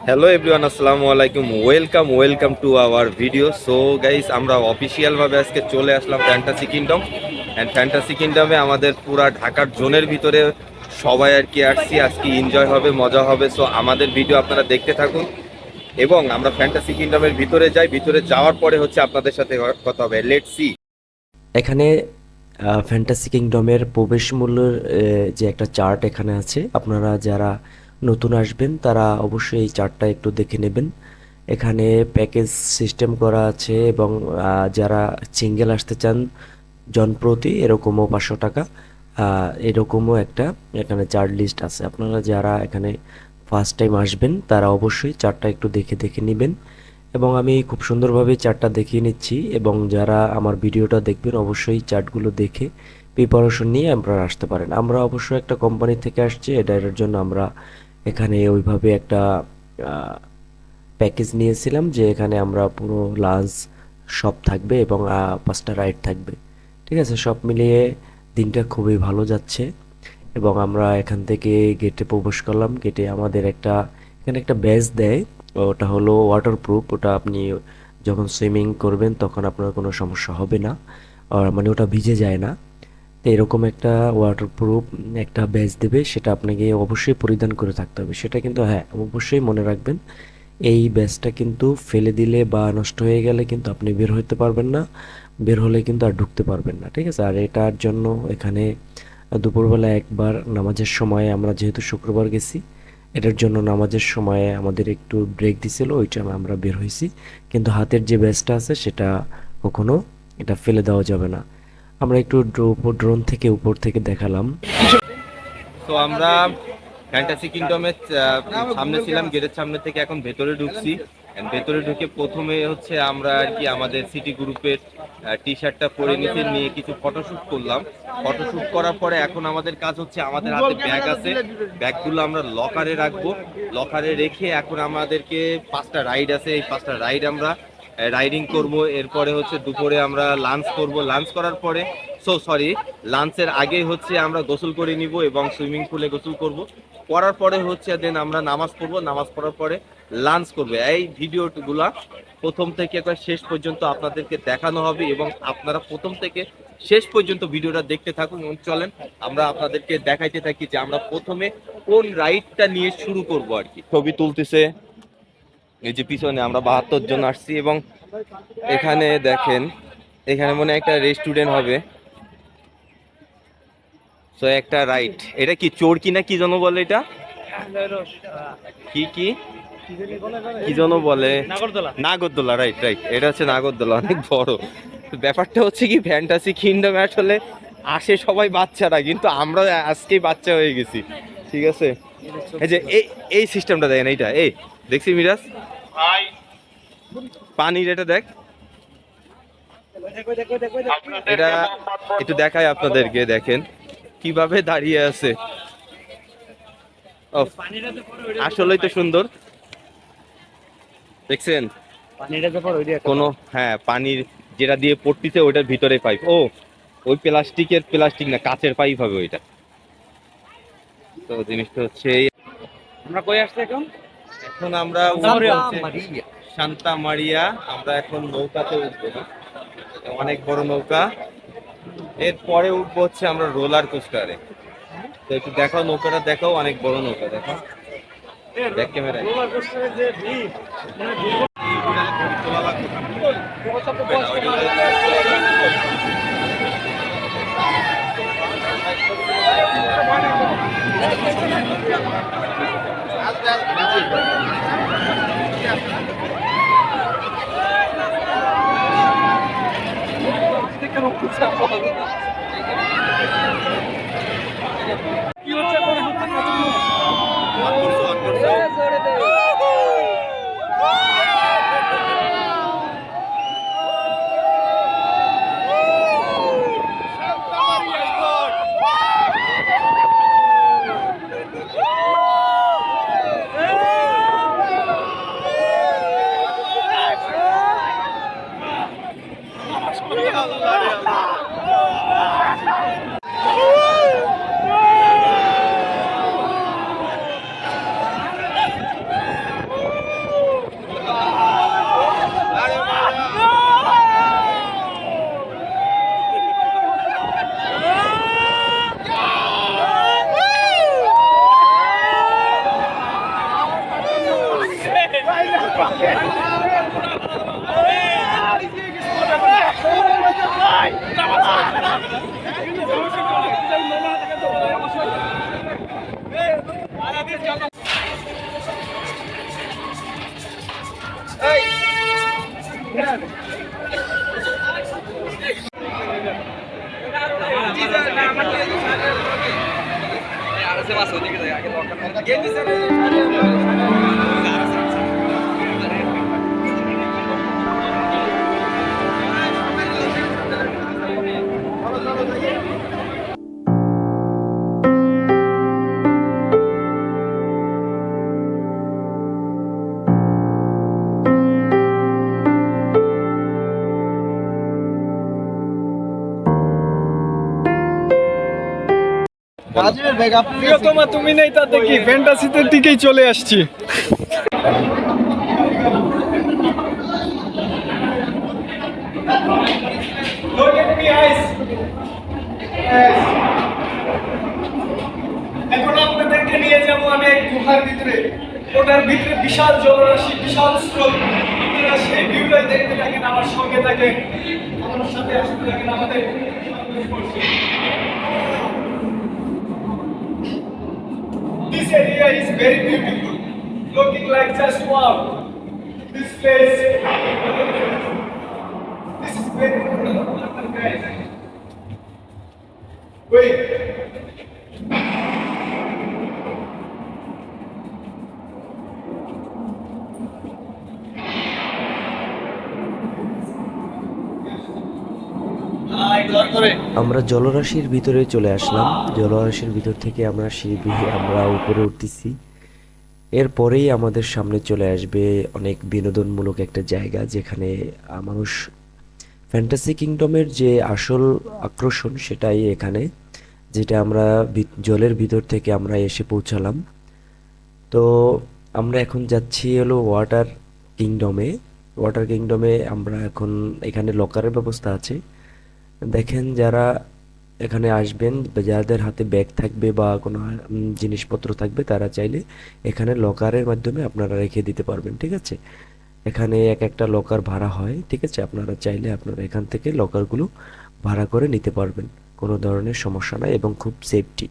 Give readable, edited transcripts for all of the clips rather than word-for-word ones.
Hello everyone, আসসালামু আলাইকুম। Welcome to our video. So guys, আমরা অফিসিয়ালভাবে আজকে চলে আসলাম ফ্যান্টাসি কিংডম। অ্যান্ড ফ্যান্টাসি কিংডমে আমাদের পুরা ঢাকার জোনের ভিতরে সবাই আর কি আসছি। আজকে এনজয় হবে, মজা হবে। সো আমাদের ভিডিও আপনারা দেখতে থাকুন এবং আমরা ফ্যান্টাসি কিংডমের ভিতরে যাই। ভিতরে যাওয়ার পরে হচ্ছে আপনাদের সাথে কথা হবে। Let's see. এখানে ফ্যান্টাসি কিংডমের প্রবেশ মূল্যের যে একটা চার্ট এখানে আছে, আপনারা যারা নতুন আসবেন তারা অবশ্যই এই চার্টটা একটু দেখে নেবেন। এখানে প্যাকেজ সিস্টেম করা আছে এবং যারা সিঙ্গেল আসতে চান জনপ্রতি এরকমও 500 টাকা, এরকমও একটা এখানে চার্ট লিস্ট আছে। আপনারা যারা এখানে ফার্স্ট টাইম আসবেন তারা অবশ্যই চার্টটা একটু দেখে দেখে নেবেন এবং আমি খুব সুন্দরভাবে চার্টটা দেখিয়ে নিচ্ছি এবং যারা আমার ভিডিওটা দেখবেন অবশ্যই চার্টগুলো দেখে প্রিপারেশন নিয়ে আপনারা আসতে পারেন। আমরা অবশ্য একটা কোম্পানি থেকে আসছি, এটার জন্য আমরা এখানে ওইভাবে একটা প্যাকেজ নিয়েছিলাম যে এখানে আমরা পুরো লাঞ্চ সব থাকবে এবং 5টা রাইড থাকবে। ঠিক আছে, সব মিলিয়ে দিনটা খুবই ভালো যাচ্ছে এবং আমরা এখান থেকে গেটে প্রবেশ করলাম। গেটে আমাদের এখানে একটা ব্যাজ দেয়, ওটা হলো ওয়াটারপ্রুফ। ওটা আপনি যখন সুইমিং করবেন তখন আপনার কোনো সমস্যা হবে না, আর মানে ওটা ভিজে যায় না। তো এরকম একটা ওয়াটারপ্রুফ একটা ব্যাজ দেবে, সেটা আপনাকে অবশ্যই পরিধান করে থাকতে হবে। সেটা কিন্তু হ্যাঁ, অবশ্যই মনে রাখবেন, এই ব্যাজটা কিন্তু ফেলে দিলে বা নষ্ট হয়ে গেলে কিন্তু আপনি বের হতে পারবেন না, বের হলে কিন্তু আর ঢুকতে পারবেন না। ঠিক আছে, আর এটার জন্য এখানে দুপুরবেলা একবার নামাজের সময়, আমরা যেহেতু শুক্রবার গেছি, এটার জন্য নামাজের সময় আমাদের একটু ব্রেক দিছিল, ওই টাইমে আমরা বের হয়েছি। কিন্তু হাতের যে ব্যাজটা আছে সেটা কখনো এটা ফেলে দেওয়া যাবে না। আমরা একটু ড্রোন থেকে উপর থেকে দেখালাম। তো আমরা ফ্যান্টাসি কিংডমের সামনে ছিলাম, গেটের সামনে থেকে এখন ভেতরে ঢুকছি। And ভেতরে ঢুকে প্রথমে হচ্ছে আমরা আর কি আমাদের সিটি গ্রুপের টি শার্টটা পরে নিয়ে কিছু ফটোশুট করলাম। ফটোশুট করার পরে এখন আমাদের কাজ হচ্ছে, আমাদের হাতে ব্যাগ আছে, ব্যাগগুলো আমরা লকারে রাখবো। লকারে রেখে এখন আমাদেরকে 5টা রাইড আছে, এই 5টা রাইড আমরা রাইডিং করব। এরপরে হচ্ছে দুপুরে আমরা লাঞ্চ করব। লাঞ্চ করার পরে লাঞ্চের আগে হচ্ছে আমরা গোসল করে নিব এবং সুইমিং পুলে গোসল করব। করার পরে হচ্ছে দেন আমরা নামাজ পড়বো। নামাজ পড়ার পরে লাঞ্চ করবে। এই ভিডিওগুলা প্রথম থেকে একবার শেষ পর্যন্ত আপনাদেরকে দেখানো হবে এবং আপনারা প্রথম থেকে শেষ পর্যন্ত ভিডিওটা দেখতে থাকুন। এবং চলেন আমরা আপনাদেরকে দেখাইতে থাকি যে আমরা প্রথমে কোন রাইডটা নিয়ে শুরু করব আর কি। ছবি তুলতেছে এই যে পিছনে, আমরা 72 জন আসছি এবং এখানে দেখেন, এখানে মনে হয় একটা রেস্টুরেন্ট হবে। তো একটা রাইট, এটা কি চোরকি না কি যেন বলে, এটা কি কি কি যেন বলে, নাগরদোলা। রাইট রাইট, এটা হচ্ছে নাগরদোলা, অনেক বড়। তো ব্যাপারটা হচ্ছে কি, ফ্যান্টাসি কিংডমে আসলে আসে সবাই বাচ্চারা, কিন্তু আমরা আজকেই বাচ্চা হয়ে গেছি। ঠিক আছে, এই যে এই সিস্টেমটা দেখেন, এইটা এই দেখছি মিরাজ, পানির এটা দেখ, এটা একটু দেখায় আপনাদেরকে, দেখেন কিভাবে দাঁড়িয়ে আছে। আসলেই তো সুন্দর, দেখছেন কোনো, হ্যাঁ পানির যেটা দিয়ে পড়তিছে ওইটার ভিতরে পাইপ। ও ওই প্লাস্টিক না, কাচের পাইপ হবে ওইটা। তো জিনিসটা হচ্ছে আমরা কই আসছি এখন? এখন আমরা সান্তা মারিয়া। আমরা এখন নৌকাতে উঠবো না, অনেক বড় নৌকা। এরপরে উঠবো হচ্ছে আমরা রোলার কোস্টারে। তো একটু দেখাও নৌকাটা, দেখাও, অনেক বড় নৌকা, দেখাও, দেখ ক্যামেরায়। প্রিয়তমা তুমি নেই তাতে কি, ফ্যান্টাসিতে টিকেই চলে আসছি। এখন আপনাদেরকে নিয়ে যাবো আমি এক গুহার ভিতরে। ওটার ভিতরে বিশাল জলরাশি, বিশাল স্রোত। আপনারা সেই ভিউটাই দেখতে থাকেন, আমার সঙ্গে থাকেন, আমার সাথে আসতে থাকেন আমাদের। This area is very beautiful, looking like just wow. This place, this is very beautiful, guys. Wait. আমরা জলরাশির ভিতরে চলে আসলাম। জলরাশির ভিতর থেকে আমরা সিঁড়ি বেয়ে আমরা উপরে উঠতেছি। এরপরেই আমাদের সামনে চলে আসবে অনেক বিনোদনমূলক একটা জায়গা, যেখানে মানুষ ফ্যান্টাসি কিংডমের যে আসল আকর্ষণ সেটাই এখানে, যেটা আমরা জলের ভিতর থেকে আমরা এসে পৌঁছালাম। তো আমরা এখন যাচ্ছি হলো ওয়াটার কিংডমে। ওয়াটার কিংডমে আমরা এখন, এখানে লকারের ব্যবস্থা আছে। দেখেন যারা এখানে আসবেন, যাদের হাতে ব্যাগ থাকবে বা কোনো জিনিসপত্র থাকবে, তারা চাইলে এখানে লকারের মাধ্যমে আপনারা রেখে দিতে পারবেন। ঠিক আছে, এখানে এক একটা লকার ভাড়া হয়। ঠিক আছে, আপনারা চাইলে আপনারা এখান থেকে লকারগুলো ভাড়া করে নিতে পারবেন, কোনো ধরনের সমস্যা নাই এবং খুব সেফটি।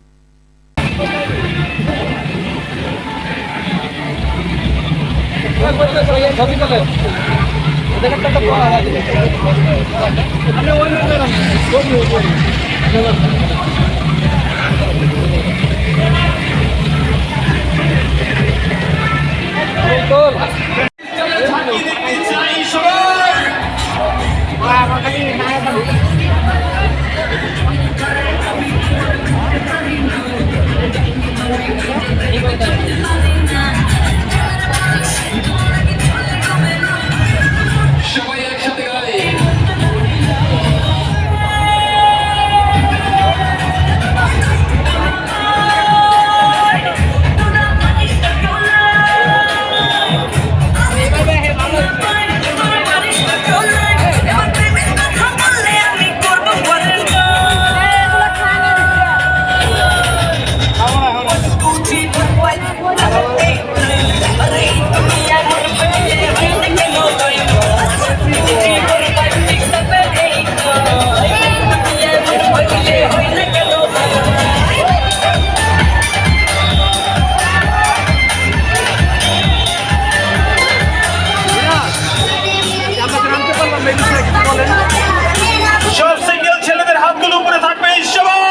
সব সিঙ্গেল ছেলেদের হাতগুলো উপরে থাকবে সবাই।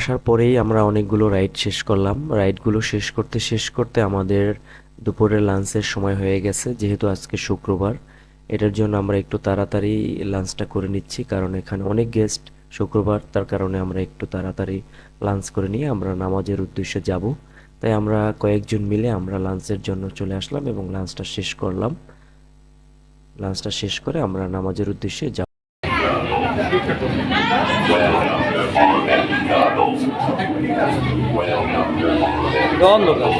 আসার পরেই আমরা অনেকগুলো রাইড শেষ করলাম। রাইডগুলো শেষ করতে আমাদের দুপুরের লাঞ্চের সময় হয়ে গেছে, যেহেতু আজকে শুক্রবার। এটার জন্য আমরা একটু তাড়াতাড়ি লাঞ্চটা করে নিচ্ছি, কারণ এখানে অনেক গেস্ট, শুক্রবার, তার কারণে আমরা একটু তাড়াতাড়ি লাঞ্চ করে নিয়ে আমরা নামাজের উদ্দেশ্যে যাব। তাই আমরা কয়েকজন মিলে আমরা লাঞ্চের জন্য চলে আসলাম এবং লাঞ্চটা শেষ করলাম। লাঞ্চটা শেষ করে আমরা নামাজের উদ্দেশ্যে যাব। অন্ধকার।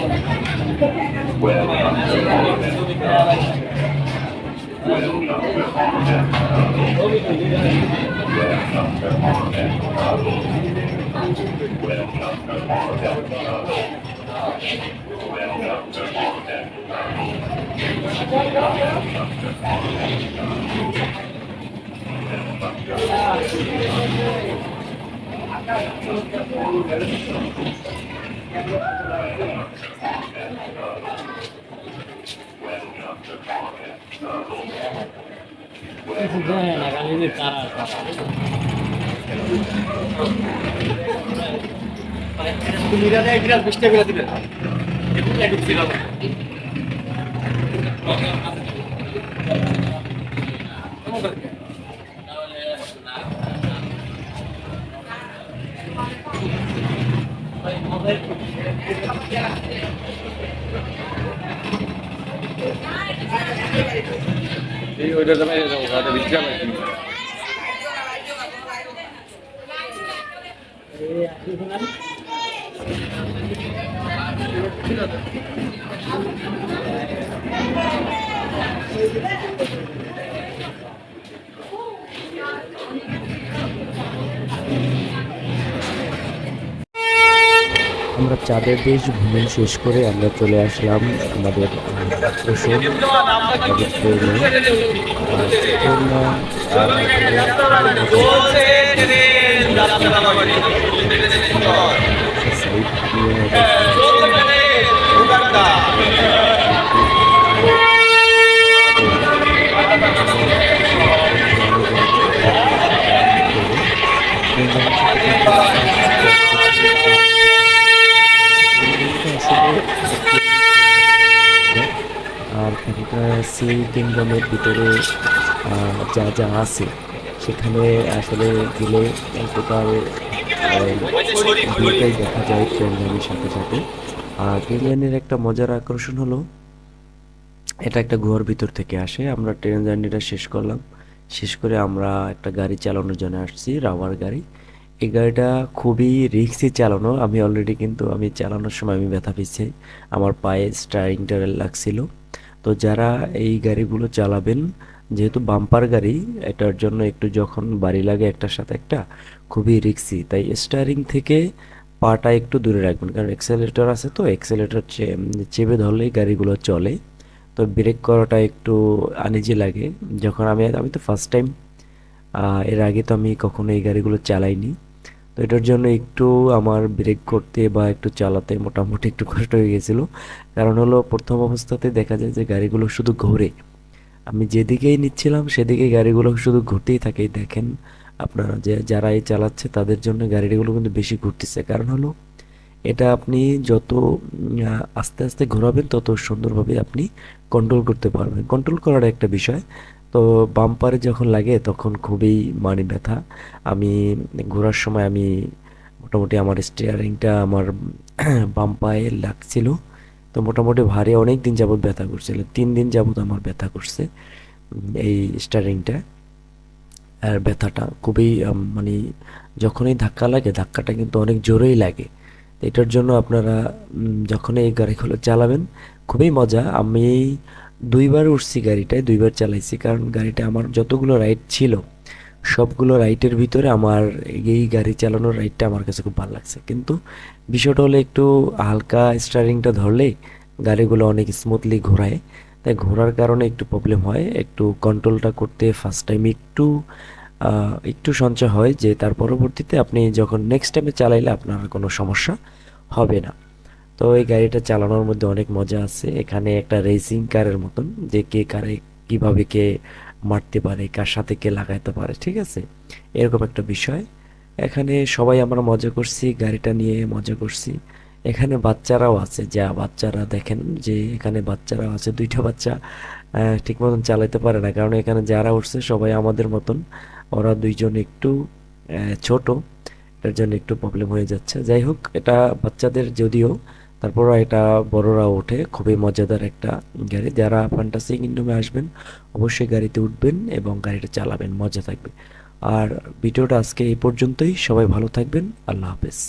ওইটা তুমি বিশ্রাম আমরা চাঁদের দেশ ভ্রমণ শেষ করে আমরা চলে আসলাম আমাদের স্টেশন, আমাদের ট্রেনে। আর এখানকার সি কিংডমের ভিতরে যা যা আছে সেখানে আসলে গেলে টোটাল দুইটাই দেখা যায় ট্রেন জার্নির সাথে সাথে। আর ট্রেন জার্নির একটা মজার আকর্ষণ হলো এটা একটা গুহার ভিতর থেকে আসে। আমরা ট্রেন জার্নিটা শেষ করলাম, শেষ করে আমরা একটা গাড়ি চালানোর জন্য আসছি, রাবার গাড়ি। এই গাড়িটা খুবই রিস্কি চালানো। আমি অলরেডি কিন্তু আমি চালানোর সময় আমি ব্যথা পেয়েছি, আমার পায়ে স্টারিংটা লাগছিল। তো যারা এই গাড়িগুলো চালাবেন, যেহেতু বাম্পার গাড়ি, এটার জন্য একটু যখন বাড়ি লাগে একটার সাথে একটা, খুবই রিস্কি। তাই স্টারিং থেকে পাটা একটু দূরে রাখবেন, কারণ এক্সেলেটর আছে, তো এক্সেলেটর চেপে ধরলেই গাড়িগুলো চলে। তো ব্রেক করাটা একটু আনইজি লাগে। যখন আমি আমি তো ফার্স্ট টাইম, এর আগে তো আমি কখনো এই গাড়িগুলো চালাইনি। তো এটার জন্য একটু আমার ব্রেক করতে বা একটু চালাতে মোটামুটি একটু কষ্ট হয়ে গেছিলো। কারণ হলো প্রথম অবস্থাতে দেখা যায় যে গাড়িগুলো শুধু ঘোরে, আমি যেদিকেই নিচ্ছিলাম সেদিকে গাড়িগুলো শুধু ঘুরতেই থাকে। দেখেন আপনারা যে যারা এই চালাচ্ছে তাদের জন্য গাড়িগুলো কিন্তু বেশি ঘুরতেছে। কারণ হলো এটা আপনি যত আস্তে আস্তে ঘোরাবেন তত সুন্দরভাবে আপনি কন্ট্রোল করতে পারবেন। কন্ট্রোল করার একটা বিষয়। তো বাম্পারে যখন লাগে তখন খুবই মানে ব্যথা। আমি ঘোরার সময় আমি মোটামুটি আমার স্টিয়ারিংটা আমার বাম পায়ে লাগছিল। তো মোটামুটি ভারী, অনেক দিন যাবত ব্যথা করছিল, 3 দিন যাবত আমার ব্যথা করছে এই স্টিয়ারিংটা। আর ব্যথাটা খুবই মানে যখনই ধাক্কা লাগে ধাক্কাটা কিন্তু অনেক জোরেই লাগে। তো এটার জন্য আপনারা যখন এই গাড়িগুলো চালাবেন খুবই মজা। আমি 2বার উঠছি গাড়িটায়, 2বার চালাইছি, কারণ গাড়িটা আমার যতগুলো রাইড ছিল সবগুলো রাইডের ভিতরে আমার এই গাড়ি চালানোর রাইডটা আমার কাছে খুব ভালো লাগছে। কিন্তু বিষয়টা হলো একটু হালকা স্টারিংটা ধরলে গাড়িগুলো অনেক স্মুথলি ঘোরায়, তাই ঘোরার কারণে একটু প্রবলেম হয়। একটু কন্ট্রোলটা করতে ফার্স্ট টাইম একটু সঞ্চয় হয়, যে তার পরবর্তীতে আপনি যখন নেক্সট টাইমে চালাইলে আপনার কোনো সমস্যা হবে না। তো এই গাড়িটা চালানোর মধ্যে অনেক মজা আছে। এখানে একটা রেসিং কারের মতন, যে কে কারে কিভাবে কে মারতে পারে, কার সাথে কে লাগাইতে পারে, ঠিক আছে, এরকম একটা বিষয়। এখানে সবাই আমরা মজা করছি, গাড়িটা নিয়ে মজা করছি। এখানে বাচ্চারাও আছে, যা বাচ্চারা দেখেন যে এখানে বাচ্চারাও আছে, দুইটা বাচ্চা ঠিক মতন চালাতে পারে না, কারণ এখানে যারা উঠছে সবাই আমাদের মতন, ওরা দুইজন একটু ছোট, এটার জন্য একটু প্রবলেম হয়ে যাচ্ছে। যাই হোক, এটা বাচ্চাদের যদিও, তারপরও এটা বড়রা ওঠে, খুবই মজাদার একটা গাড়ি। যারা ফ্যান্টাসি কিংডমে আসবেন অবশ্যই গাড়িতে উঠবেন এবং গাড়িটা চালাবেন, মজা থাকবে। আর ভিডিওটা আজকে এই পর্যন্তই, সবাই ভালো থাকবেন, আল্লাহ হাফেজ।